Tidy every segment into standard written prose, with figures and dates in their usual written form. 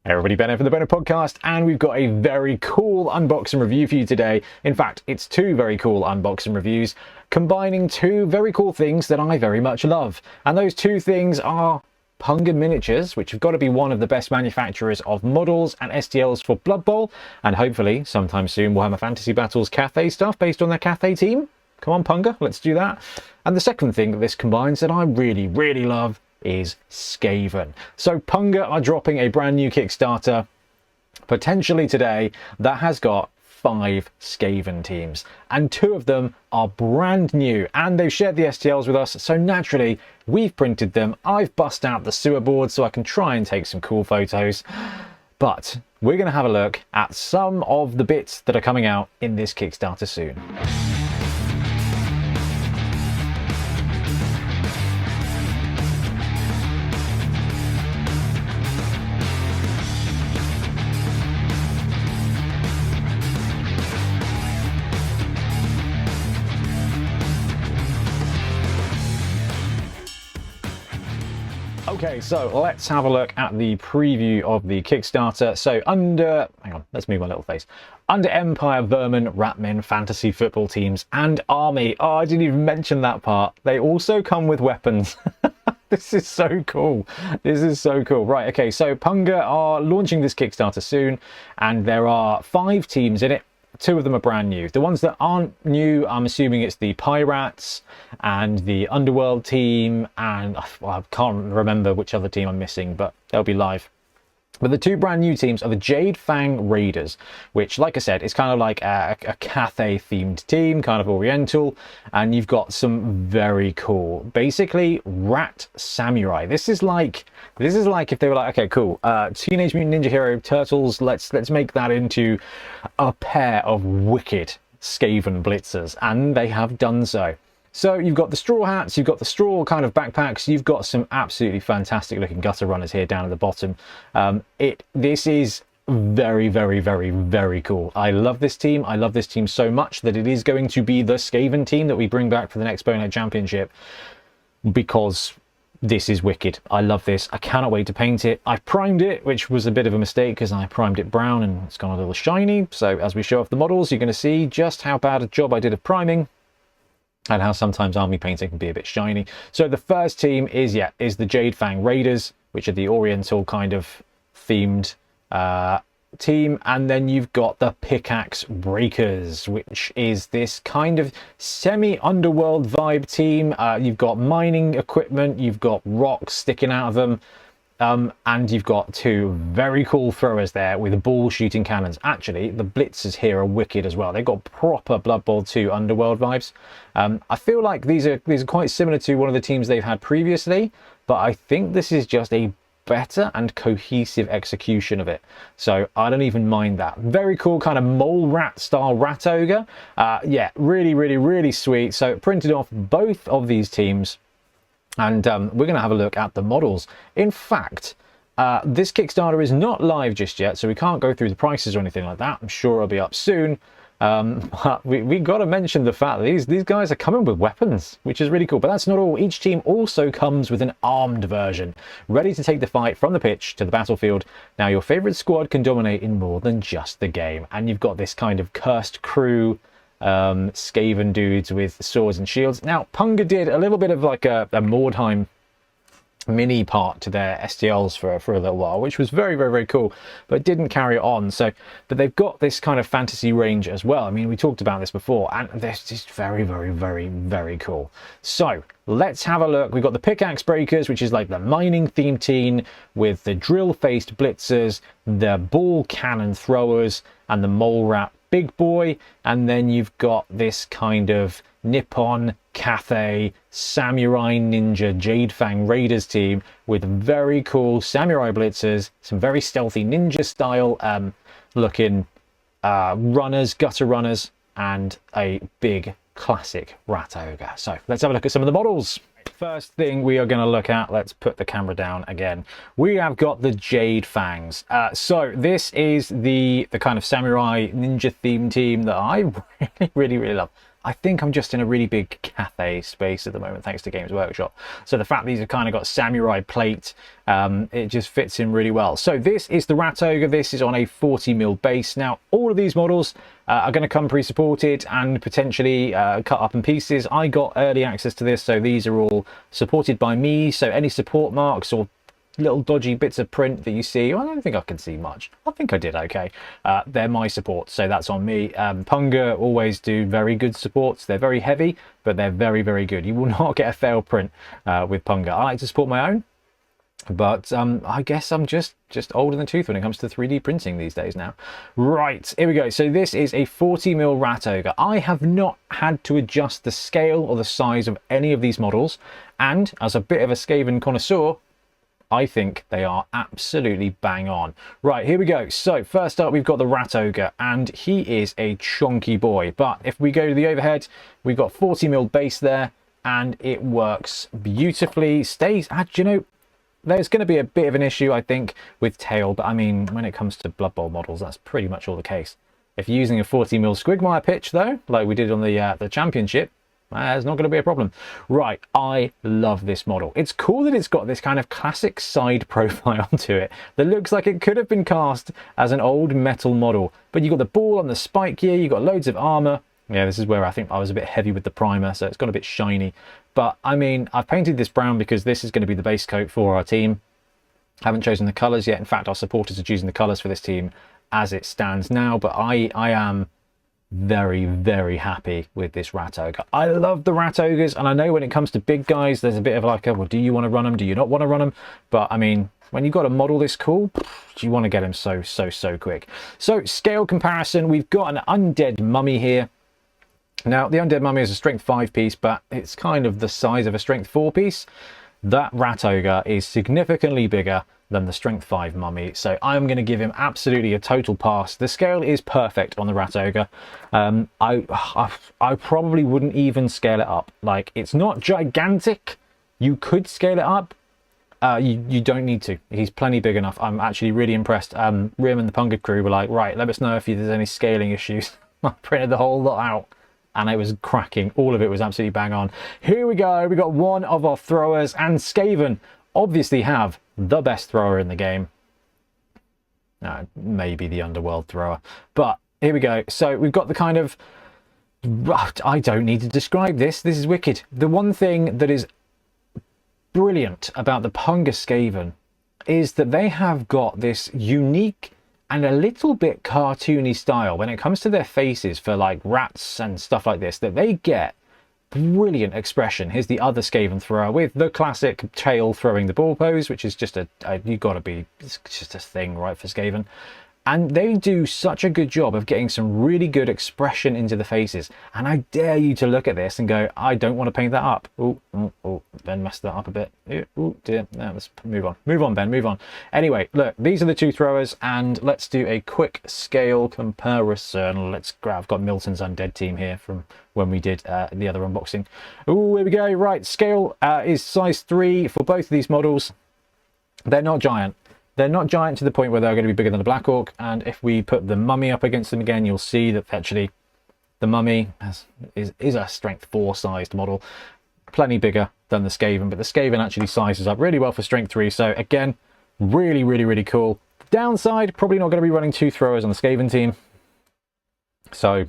Hey everybody, Ben here from the Bonehead podcast, and we've got a very cool unboxing review for you today. In fact, it's two very cool unboxing reviews, combining two very cool things that I very much love. And those two things are Punga miniatures, which have got to be one of the best manufacturers of models and STLs for Blood Bowl, and hopefully sometime soon Warhammer Fantasy Battles Cathay stuff based on their Cathay team. Come on Punga, let's do that. And the second thing that this combines that I really love is Skaven. So Punga are dropping a brand new Kickstarter potentially today that has got 5 Skaven teams, and 2 of them are brand new, and they've shared the STLs with us, so naturally we've printed them. I've bust out the sewer board so I can try and take some cool photos, but we're going to have a look at some of the bits that are coming out in this Kickstarter soon. Okay, so let's have a look at the preview of the Kickstarter. So hang on, let's move my little face. Under Empire, Vermin, Ratmen, Fantasy Football Teams, and Army. Oh, I didn't even mention that part. They also come with weapons. This is so cool. This is so cool. Right, okay, so Punga are launching this Kickstarter soon, and there are 5 teams in it. 2 of them are brand new. The ones that aren't new, I'm assuming it's the Pirates and the Underworld team, and well, I can't remember which other team I'm missing, but they'll be live. But the 2 brand new teams are the Jade Fang Raiders, which, like I said, is kind of like a Cathay themed team, kind of oriental, and you've got some very cool, basically rat samurai. This is like if they were like, okay, cool, Teenage Mutant Ninja Hero Turtles, let's make that into a pair of wicked Skaven blitzers, and they have done so. So you've got the straw hats, you've got the straw kind of backpacks, you've got some absolutely fantastic looking gutter runners here down at the bottom. This is very cool. I love this team. I love this team so much that it is going to be the Skaven team that we bring back for the next Bonehead Championship, because this is wicked. I love this. I cannot wait to paint it. I primed it, which was a bit of a mistake because I primed it brown and it's gone a little shiny. So as we show off the models, you're going to see just how bad a job I did of priming, and how sometimes army painting can be a bit shiny. So the first team is the Jade Fang Raiders, which are the Oriental kind of themed team. And then you've got the Pickaxe Breakers, which is this kind of semi-underworld vibe team. You've got mining equipment, you've got rocks sticking out of them. And you've got 2 very cool throwers there with ball shooting cannons. Actually, the blitzers here are wicked as well. They've got proper Blood Bowl 2 Underworld vibes. I feel like these are quite similar to one of the teams they've had previously, but I think this is just a better and cohesive execution of it. So I don't even mind that. Very cool kind of mole rat style rat ogre. Yeah, really sweet. So printed off both of these teams. And we're going to have a look at the models. In fact, this Kickstarter is not live just yet, so we can't go through the prices or anything like that. I'm sure it'll be up soon. But we got to mention the fact that these guys are coming with weapons, which is really cool. But that's not all. Each team also comes with an armed version, ready to take the fight from the pitch to the battlefield. Now, your favorite squad can dominate in more than just the game. And you've got this kind of cursed crew, Skaven dudes with swords and shields. Now, Punga did a little bit of like a Mordheim mini part to their STLs for a little while, which was very cool, but didn't carry it on. So, but they've got this kind of fantasy range as well. I mean, we talked about this before, and they're just very cool. So let's have a look. We've got the Pickaxe Breakers, which is like the mining themed team with the drill faced blitzers, the ball cannon throwers, and the mole rat big boy. And then you've got this kind of Nippon Cathay Samurai Ninja Jade Fang Raiders team with very cool samurai blitzers, some very stealthy ninja style looking runners, gutter runners, and a big classic rat ogre. So let's have a look at some of the models. First thing we are going to look at, let's put the camera down again. We have got the Jade Fangs. So this is the kind of samurai ninja theme team that I really love. I think I'm just in a really big Cathay space at the moment, thanks to Games Workshop. So the fact these have kind of got samurai plate, it just fits in really well. So this is the Rat Ogre. This is on a 40mm base. Now, all of these models are going to come pre-supported and potentially cut up in pieces. I got early access to this, so these are all supported by me. So any support marks or little dodgy bits of print that you see, well, I don't think I can see much. I think I did okay. They're my support, so that's on me. Punga always do very good supports. They're very heavy, but they're very, very good. You will not get a fail print with Punga. I like to support my own, but I guess I'm just older than tooth when it comes to 3D printing these days now. Right, here we go. So this is a 40mm Rat Ogre. I have not had to adjust the scale or the size of any of these models, and as a bit of a Skaven connoisseur, I think they are absolutely bang on. Right, here we go. So first up, we've got the Rat Ogre, and he is a chonky boy. But if we go to the overhead, we've got 40mm base there, and it works beautifully. Stays, you know, there's going to be a bit of an issue, I think, with tail. But I mean, when it comes to Blood Bowl models, that's pretty much all the case. If you're using a 40mm Squigmire pitch, though, like we did on the championship, there's not going to be a problem. Right, I love this model. It's cool that it's got this kind of classic side profile to it that looks like it could have been cast as an old metal model. But you've got the ball on the spike here, you've got loads of armor. Yeah, this is where I think I was a bit heavy with the primer, so it's got a bit shiny. But I mean, I've painted this brown because this is going to be the base coat for our team. I haven't chosen the colors yet. In fact, our supporters are choosing the colors for this team as it stands now, but I am very, very happy with this Rat Ogre. I love the Rat Ogres, and I know when it comes to big guys, there's a bit of like, well, do you want to run them? Do you not want to run them? But I mean, when you've got a model this cool, you want to get them so quick. So scale comparison, we've got an undead mummy here. Now, the undead mummy is a strength 5 piece, but it's kind of the size of a strength 4 piece. That Rat Ogre is significantly bigger than the strength 5 mummy, so I'm going to give him absolutely a total pass. The scale is perfect on the Rat Ogre. I probably wouldn't even scale it up. Like, it's not gigantic. You could scale it up. You don't need to. He's plenty big enough. I'm actually really impressed. Rim and the Punga crew were like, right, let us know if there's any scaling issues. I printed the whole lot out, and it was cracking. All of it was absolutely bang on. Here we go. We got one of our throwers, and Skaven obviously have the best thrower in the game. Maybe the Underworld thrower. But here we go. So we've got the kind of... I don't need to describe this. This is wicked. The one thing that is brilliant about the Punga Skaven is that they have got this unique and a little bit cartoony style when it comes to their faces for like rats and stuff like this, that they get brilliant expression. Here's the other Skaven thrower with the classic tail throwing the ball pose, which is just you gotta be, it's just a thing, right, for Skaven. And they do such a good job of getting some really good expression into the faces. And I dare you to look at this and go, I don't want to paint that up. Oh, Ben messed that up a bit. Oh dear. No, let's move on. Move on, Ben, move on. Anyway, look, these are the two throwers, and let's do a quick scale comparison. Let's grab, I've got Milton's Undead team here from when we did the other unboxing. Oh, here we go. Right, scale is size 3 for both of these models. They're not giant. They're not giant to the point where they're going to be bigger than the Black Orc, and if we put the Mummy up against them again, you'll see that actually the Mummy is a strength 4 sized model, plenty bigger than the Skaven, but the Skaven actually sizes up really well for strength 3, so again, really cool. Downside, probably not going to be running 2 throwers on the Skaven team, so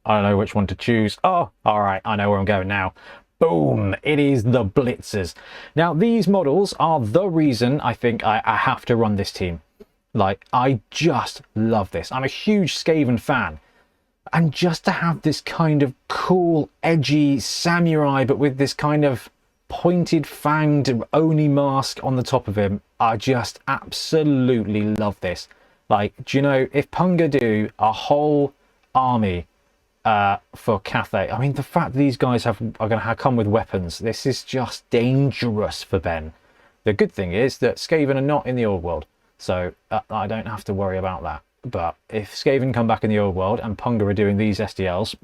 I don't know which one to choose. Oh, alright, I know where I'm going now. Boom! It is the Blitzers. Now, these models are the reason I think I have to run this team. Like, I just love this. I'm a huge Skaven fan. And just to have this kind of cool, edgy samurai, but with this kind of pointed, fanged Oni mask on the top of him, I just absolutely love this. Like, do you know, if Punga do a whole army for Cathay, I mean, the fact that these guys are going to come with weapons, this is just dangerous for Ben. The good thing is that Skaven are not in the old world, so I don't have to worry about that. But if Skaven come back in the old world and Punga are doing these SDLs,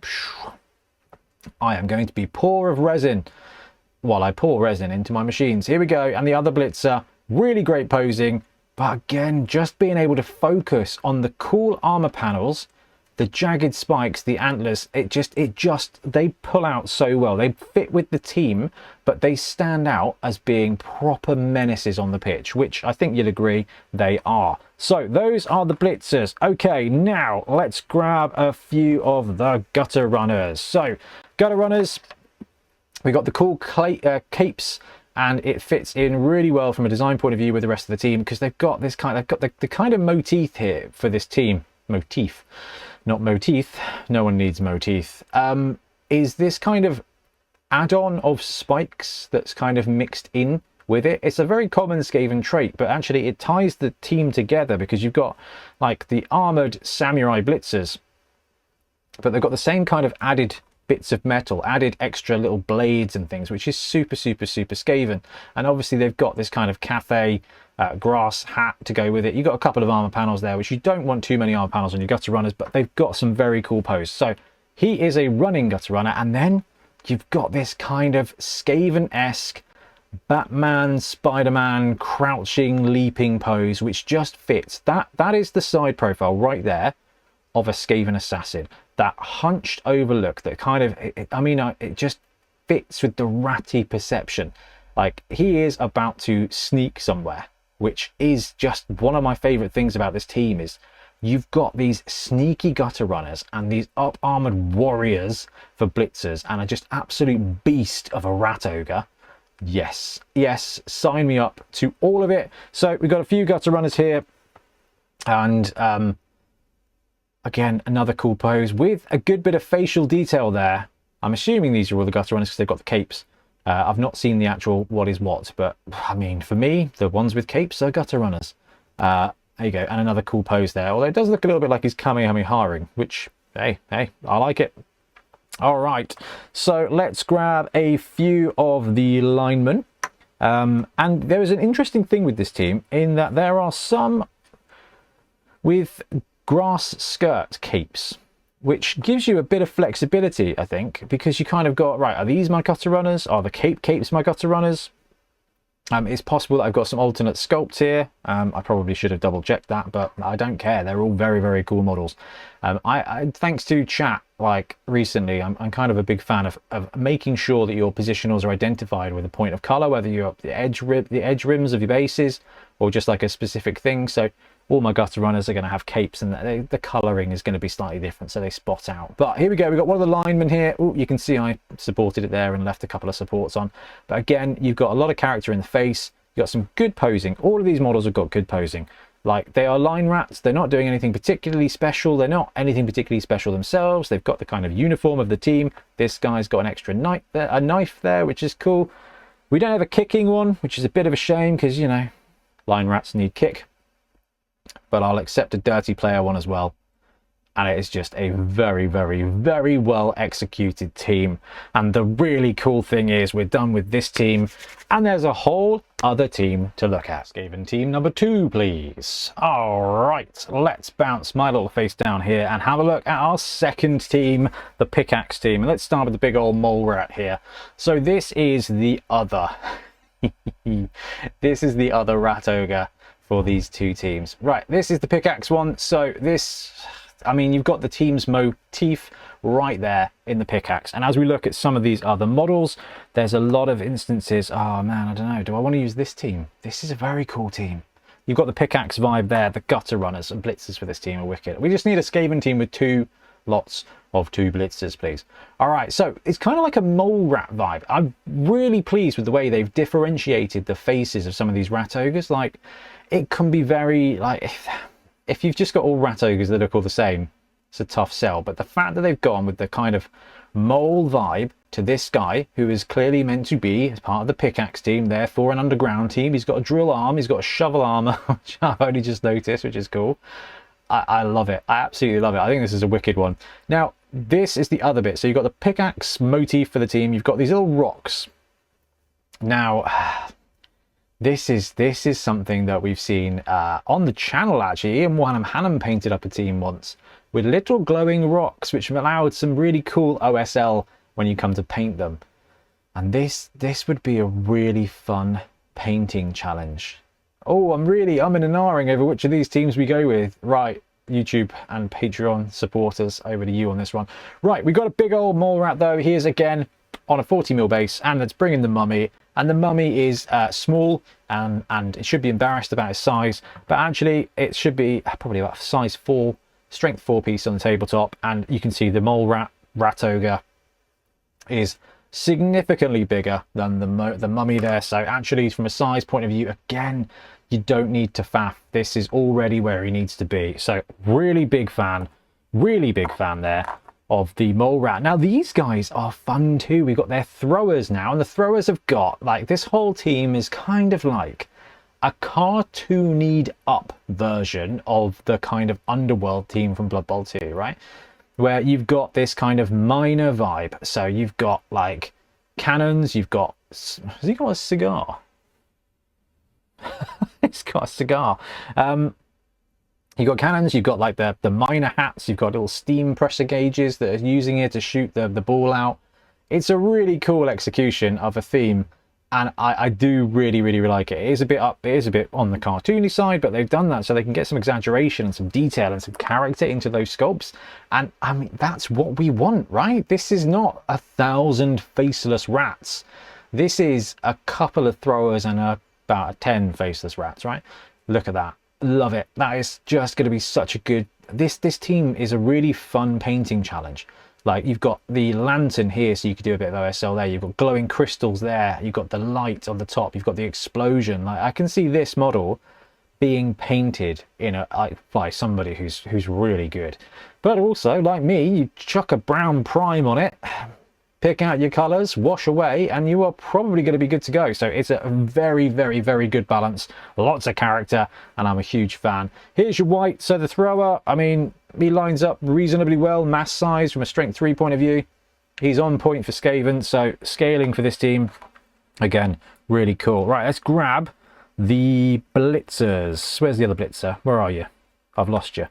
I am going to be poor of resin while I pour resin into my machines. Here we go, and the other Blitzer, really great posing, but again, just being able to focus on the cool armor panels the jagged spikes, the antlers, it just they pull out so well. They fit with the team, but they stand out as being proper menaces on the pitch, which I think you'd agree they are. So those are the blitzers. Okay, now let's grab a few of the gutter runners. So gutter runners, we got the cool capes, and it fits in really well from a design point of view with the rest of the team, because they've got this kind, they've got the kind of motif here for this team. Motif, not motif. No one needs motif. Is this kind of add-on of spikes that's kind of mixed in with it. It's a very common Skaven trait, but actually it ties the team together, because you've got like the armored samurai blitzers, but they've got the same kind of added bits of metal, added extra little blades and things, which is super Skaven. And obviously they've got this kind of cathay grass hat to go with it. You've got a couple of armor panels there, which you don't want too many armor panels on your gutter runners, but they've got some very cool poses. So he is a running gutter runner, and then you've got this kind of Skaven-esque Batman, Spider-Man, crouching, leaping pose, which just fits. That is the side profile right there of a Skaven assassin. That hunched over look, that kind of, it just fits with the ratty perception. Like, he is about to sneak somewhere, which is just one of my favorite things about this team. Is you've got these sneaky gutter runners and these up armored warriors for blitzers, and a just absolute beast of a rat ogre. Yes, sign me up to all of it. So we've got a few gutter runners here, and again, another cool pose with a good bit of facial detail there. I'm assuming these are all the gutter runners because they've got the capes. I've not seen the actual what is what, but I mean, for me, the ones with capes are gutter runners. There you go, and another cool pose there. Although it does look a little bit like he's Kamehameha-ing, which, hey, I like it. All right, so let's grab a few of the linemen. And there is an interesting thing with this team in that there are some with grass skirt capes, which gives you a bit of flexibility, I think, because you kind of got, right, are these my gutter runners? Are the capes my gutter runners? It's possible that I've got some alternate sculpts here. I probably should have double checked that, but I don't care. They're all very cool models. Thanks to chat, like recently, I'm kind of a big fan of making sure that your positionals are identified with a point of color, whether you're the edge rims of your bases or just like a specific thing. So all my gutter runners are going to have capes, and the colouring is going to be slightly different, so they spot out. But here we go, we've got one of the linemen here. Oh, you can see I supported it there and left a couple of supports on. But again, you've got a lot of character in the face. You've got some good posing. All of these models have got good posing. Like, they are line rats. They're not doing anything particularly special. They're not anything particularly special themselves. They've got the kind of uniform of the team. This guy's got an extra knife there, which is cool. We don't have a kicking one, which is a bit of a shame because, you know, line rats need kick. But I'll accept a dirty player one as well. And it is just a very well executed team. And the really cool thing is we're done with this team, and there's a whole other team to look at. Skaven team number 2, please. All right, let's bounce my little face down here and have a look at our second team, the Pickaxe team. And let's start with the big old mole rat here. So this is the other. This is the other rat ogre for these two teams. Right, this is the Pickaxe one. So this, I mean, you've got the team's motif right there in the Pickaxe. And as we look at some of these other models, there's a lot of instances. Oh man, I don't know. Do I want to use this team? This is a very cool team. You've got the Pickaxe vibe there. The gutter runners and blitzers for this team are wicked. We just need a Skaven team with 2 lots of 2 blitzers, please. All right, so it's kind of like a mole rat vibe. I'm really pleased with the way they've differentiated the faces of some of these rat ogres. Like, it can be very, like, if you've just got all rat ogres that look all the same, it's a tough sell. But the fact that they've gone with the kind of mole vibe to this guy, who is clearly meant to be as part of the Pickaxe team, therefore an underground team. He's got a drill arm, he's got a shovel armor, which I've only just noticed, which is cool. I love it. I absolutely love it. I think this is a wicked one. Now, this is the other bit. So you've got the Pickaxe motif for the team. You've got these little rocks. Now, this is something that we've seen on the channel, actually. Ian Warhammer painted up a team once with little glowing rocks, which allowed some really cool OSL when you come to paint them. And this would be a really fun painting challenge. Oh, I'm in an R-ing over which of these teams we go with. Right, YouTube and Patreon supporters, over to you on this one. Right, we've got a big old mole rat though. He is again on a 40mm base, and let's bring in the mummy. And the mummy is small, and it should be embarrassed about his size, but actually it should be probably about size 4, strength 4 piece on the tabletop. And you can see the mole rat ogre is significantly bigger than the mummy there. So actually, from a size point of view, again, you don't need to faff. This is already where he needs to be. So really big fan there of the mole rat. Now these guys are fun too. We've got their throwers now, and the throwers have got, like, this whole team is kind of like a cartoonied up version of the kind of underworld team from Blood Bowl 2, right? Where you've got this kind of minor vibe. So you've got like cannons, you've got, has he got a cigar? It's got a cigar. You've got cannons, you've got like the miner hats, you've got little steam pressure gauges that are using it to shoot the ball out. It's a really cool execution of a theme, and I do really like it. It is a bit on the cartoony side, but they've done that so they can get some exaggeration and some detail and some character into those sculpts. And I mean, that's what we want, right? This is not 1,000 faceless rats. This is a couple of throwers and about 10 faceless rats, right? Look at that. Love it. That is just going to be such a good... This team is a really fun painting challenge. Like, you've got the lantern here, so you could do a bit of OSL there. You've got glowing crystals there. You've got the light on the top. You've got the explosion. Like, I can see this model being painted by somebody who's really good. But also, like me, you chuck a brown prime on it, pick out your colors, wash away, and you are probably going to be good to go. So it's a very good balance, lots of character, and I'm a huge fan. Here's your white. So the thrower, I mean, he lines up reasonably well, mass size from a strength 3 point of view. He's on point for Skaven, so scaling for this team, again, really cool. Right, let's grab the blitzers. Where's the other blitzer? Where are you? I've lost you.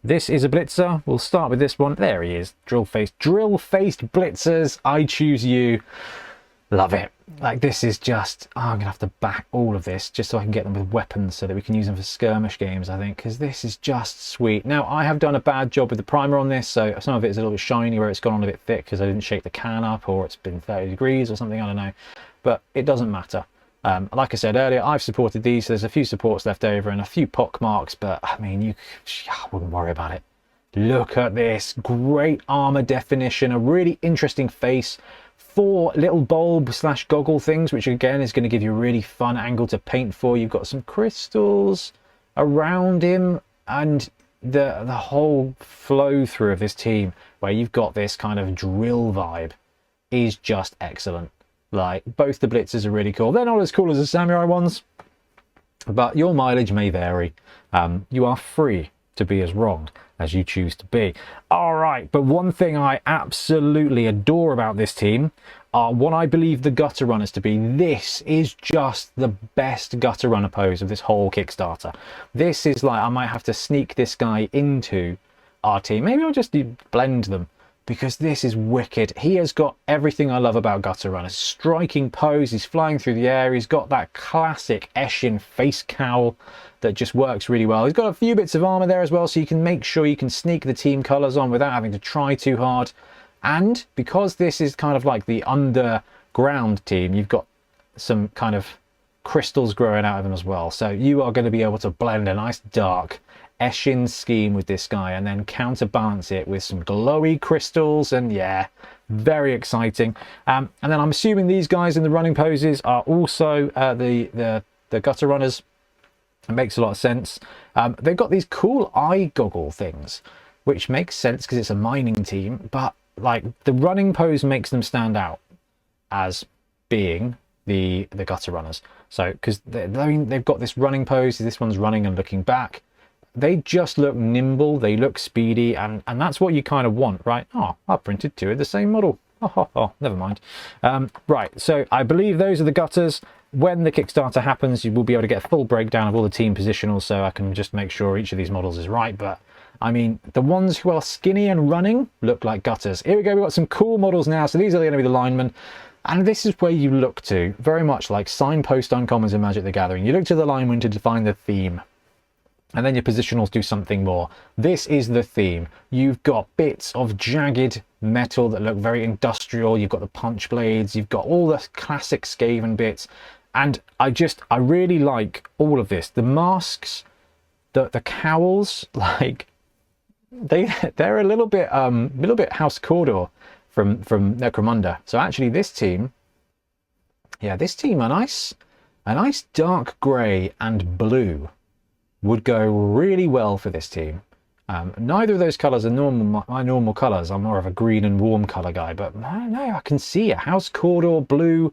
This is a blitzer. We'll start with this one. There he is. Drill-faced blitzers. I choose you. Love it. Like, this is just... Oh, I'm going to have to back all of this just so I can get them with weapons so that we can use them for skirmish games, I think, because this is just sweet. Now, I have done a bad job with the primer on this, so some of it is a little bit shiny where it's gone on a bit thick because I didn't shake the can up, or it's been 30 degrees or something, I don't know. But it doesn't matter. Like I said earlier, I've supported these, so there's a few supports left over and a few pock marks, but I mean, I wouldn't worry about it. Look at this, great armor definition, a really interesting face, 4 little bulb / goggle things, which again is going to give you a really fun angle to paint for. You've got some crystals around him, and the whole flow through of this team, where you've got this kind of drill vibe, is just excellent. Like, both the blitzers are really cool. They're not as cool as the samurai ones, but your mileage may vary. You are free to be as wrong as you choose to be. All right, but one thing I absolutely adore about this team are what I believe the gutter runners to be. This is just the best gutter runner pose of this whole Kickstarter. This is like, I might have to sneak this guy into our team. Maybe I'll just blend them, because this is wicked. He has got everything I love about gutter runners. Striking pose, he's flying through the air, he's got that classic Eshin face cowl that just works really well. He's got a few bits of armor there as well, so you can make sure you can sneak the team colors on without having to try too hard. And because this is kind of like the underground team, you've got some kind of crystals growing out of them as well. So you are going to be able to blend a nice dark Eshin scheme with this guy and then counterbalance it with some glowy crystals, and yeah, very exciting. And then I'm assuming these guys in the running poses are also the gutter runners. It makes a lot of sense. They've got these cool eye goggle things, which makes sense because it's a mining team, but like the running pose makes them stand out as being the gutter runners. So because they've got this running pose, this one's running and looking back. They just look nimble, they look speedy, and that's what you kind of want, right? Oh, I printed 2 of the same model. Oh, never mind. Right, so I believe those are the gutters. When the Kickstarter happens, you will be able to get a full breakdown of all the team positionals, so I can just make sure each of these models is right. But I mean, the ones who are skinny and running look like gutters. Here we go, we've got some cool models now. So these are going to be the linemen. And this is where you look to, very much like signpost uncommons in Magic the Gathering. You look to the linemen to define the theme. and then your positionals do something more. This is the theme. You've got bits of jagged metal that look very industrial. You've got the punch blades. You've got all the classic Skaven bits. And I really like all of this. The masks, the cowls, like they're a little bit House Cawdor from Necromunda. So actually this team, yeah, this team, a nice dark grey and blue would go really well for this team. Neither of those colours are my normal colours. I'm more of a green and warm colour guy, but no, I can see a House Cawdor blue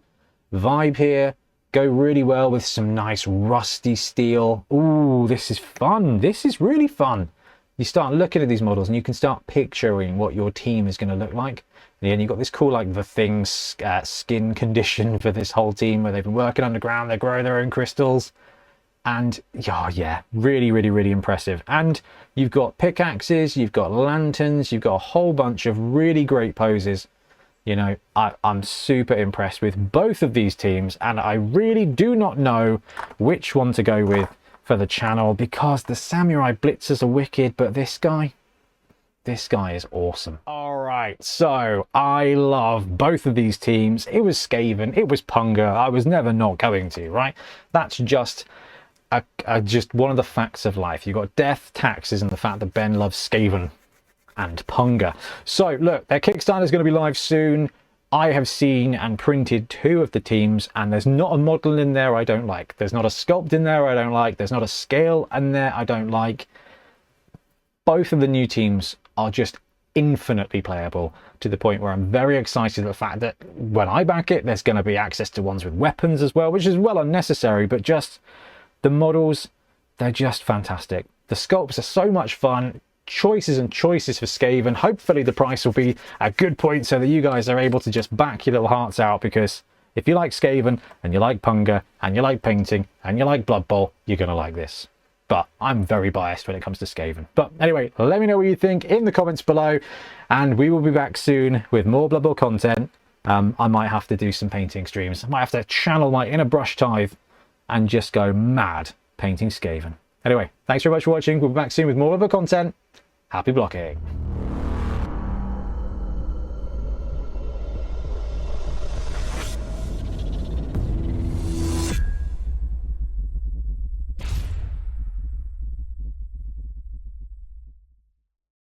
vibe here. Go really well with some nice rusty steel. Ooh, this is fun. This is really fun. You start looking at these models and you can start picturing what your team is going to look like. And then you've got this cool, like, the Thing's skin condition for this whole team where they've been working underground. They grow their own crystals. And yeah, really impressive. And you've got pickaxes, you've got lanterns, you've got a whole bunch of really great poses. You know, I'm super impressed with both of these teams, and I really do not know which one to go with for the channel, because the Samurai Blitzers are wicked, but this guy is awesome. All right, so I love both of these teams. It was Skaven, it was Punga. I was never not going to, right? That's just one of the facts of life. You've got death, taxes, and the fact that Ben loves Skaven and Punga. So look, their Kickstarter is going to be live soon. I have seen and printed 2 of the teams, and there's not a model in there I don't like. There's not a sculpt in there I don't like. There's not a scale in there I don't like. Both of the new teams are just infinitely playable, to the point where I'm very excited at the fact that when I back it, there's going to be access to ones with weapons as well, which is well unnecessary, but just the models, they're just fantastic. The sculpts are so much fun. Choices and choices for Skaven. Hopefully the price will be a good point so that you guys are able to just back your little hearts out, because if you like Skaven and you like Punga and you like painting and you like Blood Bowl, you're going to like this. But I'm very biased when it comes to Skaven. But anyway, let me know what you think in the comments below, and we will be back soon with more Blood Bowl content. I might have to do some painting streams. I might have to channel my inner brush tithe and just go mad painting Skaven. Anyway, thanks very much for watching. We'll be back soon with more Blood Bowl content. Happy blocking.